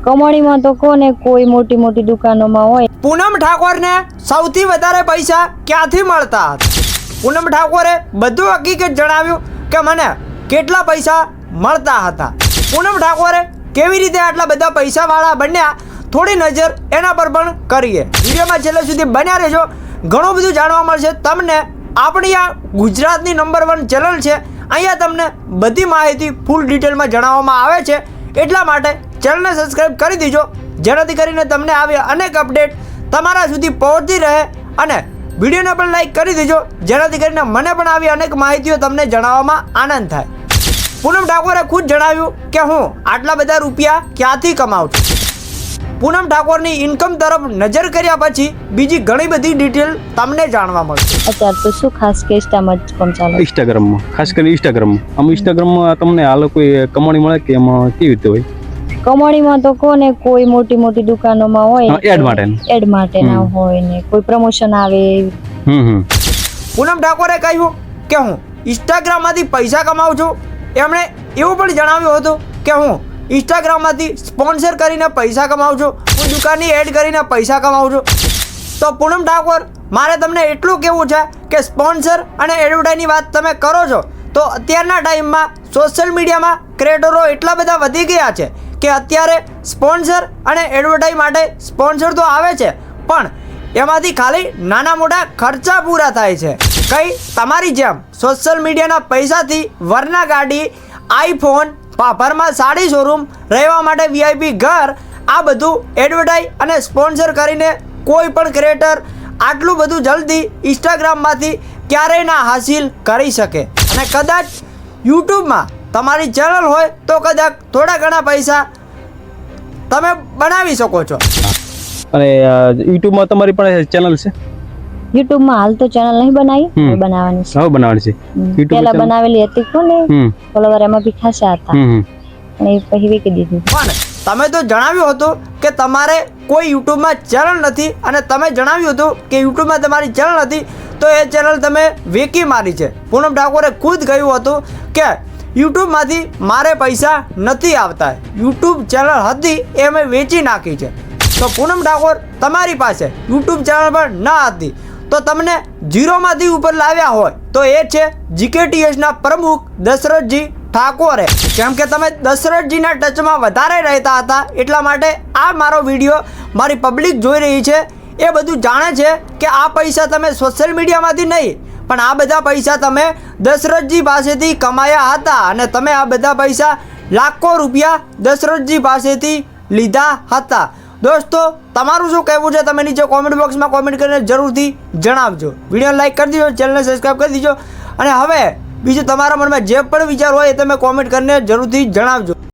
કમાણીમાં તો કોને કોઈ મોટી મોટી દુકાનોમાં હોય. પૂનમ ઠાકોરને સૌથી વધારે પૈસા ક્યાંથી મળતા હતા? પૂનમ ઠાકોરે બધું હકીકત જણાવ્યું કે મને કેટલા પૈસા મળતા હતા. પૂનમ ઠાકોરે કેવી રીતે આટલા બધા પૈસાવાળા બન્યા, થોડી નજર એના પર પણ કરીએ. વિડીયોમાં છેલ્લે સુધી બન્યા રહેજો, ઘણું બધું જાણવા મળશે તમને. આપણી આ ગુજરાતની નંબર 1 ચેનલ છે, અહીંયા તમને બધી માહિતી ફૂલ ડિટેલમાં જણાવવામાં આવે છે. એટલા માટે ચેનલને સબસ્ક્રાઈબ કરી દીજો, જેનાથી કરીને તમને આવે અનેક અપડેટ તમારા સુધી પહોંચતી રહે. અને વિડીયોને પણ લાઈક કરી દીજો, જેનાથી કરીને મને પણ આવી અનેક માહિતીઓ તમને જણાવવામાં આનંદ થાય. પૂનમ ઠાકોરે ખુદ જણાવ્યું કે હું આટલા બધા રૂપિયા ક્યાંથી કમાઉં છું. પૂનમ ઠાકોરની ઇન્કમ તરફ નજર કર્યા પછી બીજી ઘણી બધી ડિટેલ તમને જાણવા મળશે. અત્યારે તો શું ખાસ કે ઇન્સ્ટામાં જ કામ ચાલે? ઇન્સ્ટાગ્રામમાં, ખાસ કરીને ઇન્સ્ટાગ્રામમાં તમને આ લોકો કમાણી મળે કે એમાં કેવી રીતે હોય? કમાણીમાં તો કોને કોઈ મોટી મોટી દુકાનોમાં હોય, એડ માટે ના હોય ને કોઈ પ્રમોશન આવે. પૂનમ ઠાકોરે કહ્યું કે હું ઇન્સ્ટાગ્રામમાંથી પૈસા કમાઉં છું. એમણે એવું પણ જણાવ્યું હતું કે હું ઇન્સ્ટાગ્રામમાંથી સ્પોન્સર કરીને પૈસા કમાઉં છું, હું દુકાનની એડ કરીને પૈસા કમાઉં છું. તો પૂનમ ઠાકોર, મારે તમને એટલું કહેવું છે કે સ્પોન્સર અને એડવર્ટાઈઝની વાત તમે કરો છો તો અત્યારના ટાઈમમાં સોશિયલ મીડિયામાં ક્રિએટરો એટલા બધા વધી ગયા છે કે અત્યારે સ્પોન્સર અને એડવર્ટાઈઝ માટે સ્પોન્સર તો આવે છે, પણ એમાંથી ખાલી નાના મોટા ખર્ચા પૂરા થાય છે. કંઈ તમારી જેમ સોશિયલ મીડિયાના પૈસાથી વરના ગાડી, આઈફોન, પાપરમાં સાડી શોરૂમ, રહેવા માટે VIP ઘર, આ બધું એડવર્ટાઈઝ અને સ્પોન્સર કરીને કોઈ પણ ક્રિએટર આટલું બધું જલ્દી ઇન્સ્ટાગ્રામમાંથી ક્યારેય ના હાસિલ કરી શકે. અને કદાચ યુટ્યુબમાં તમારી ચેનલ હોય તો કદાચ થોડા ઘણા પૈસા તમે બનાવી શકો છો. અને યુટ્યુબમાં તમારી પણ ચેનલ છે? યુટ્યુબમાં હાલ તો ચેનલ નહીં બનાવી, બનાવવાની છે. હવે બનાવવાની છે. પહેલા બનાવેલી હતી કોને, ફોલોવર એમાં બી ખાસા હતા અને પછી વેચી દીધી. પણ તમે તો જણાવ્યું હતું કે તમારે કોઈ યુટ્યુબમાં ચેનલ નથી, અને તમે જણાવ્યું હતું કે યુટ્યુબમાં તમારી ચેનલ હતી તો એ ચેનલ તમે વેચી મારી છે. પૂનમ ઠાકોરે ખુદ કહ્યું હતું કે યુટ્યુબમાંથી મારે પૈસા નથી આવતા, યુટ્યુબ ચેનલ હતી એ મેં વેચી નાખી છે. તો પૂનમ ઠાકોર, તમારી પાસે યુટ્યુબ ચેનલ પણ ન હતી તો તમને ઝીરોમાંથી ઉપર લાવ્યા હોય તો એ છે GKTSના પ્રમુખ દશરથજી ઠાકોરે. કેમ કે તમે દશરથજીના ટચમાં વધારે રહેતા હતા, એટલા માટે આ મારો વિડીયો મારી પબ્લિક જોઈ રહી છે, એ બધું જાણે છે કે આ પૈસા તમે સોશિયલ મીડિયામાંથી નહીં, પણ આ બધા પૈસા તમે દશરથજી પાસેથી કમાયા હતા. અને તમે આ બધા પૈસા લાખો રૂપિયા દશરથજી પાસેથી લીધા હતા. દોસ્તો, તમારું શું કહેવું છે તમે નીચે કોમેન્ટ બોક્સમાં કોમેન્ટ કરીને જરૂરથી જણાવજો. વિડીયો લાઈક કરી દીજો, ચેનલને સબસ્ક્રાઈબ કરી દીજો. અને હવે બીજું તમારા મનમાં જે પણ વિચાર હોય એ તમે કોમેન્ટ કરીને જરૂરથી જણાવજો.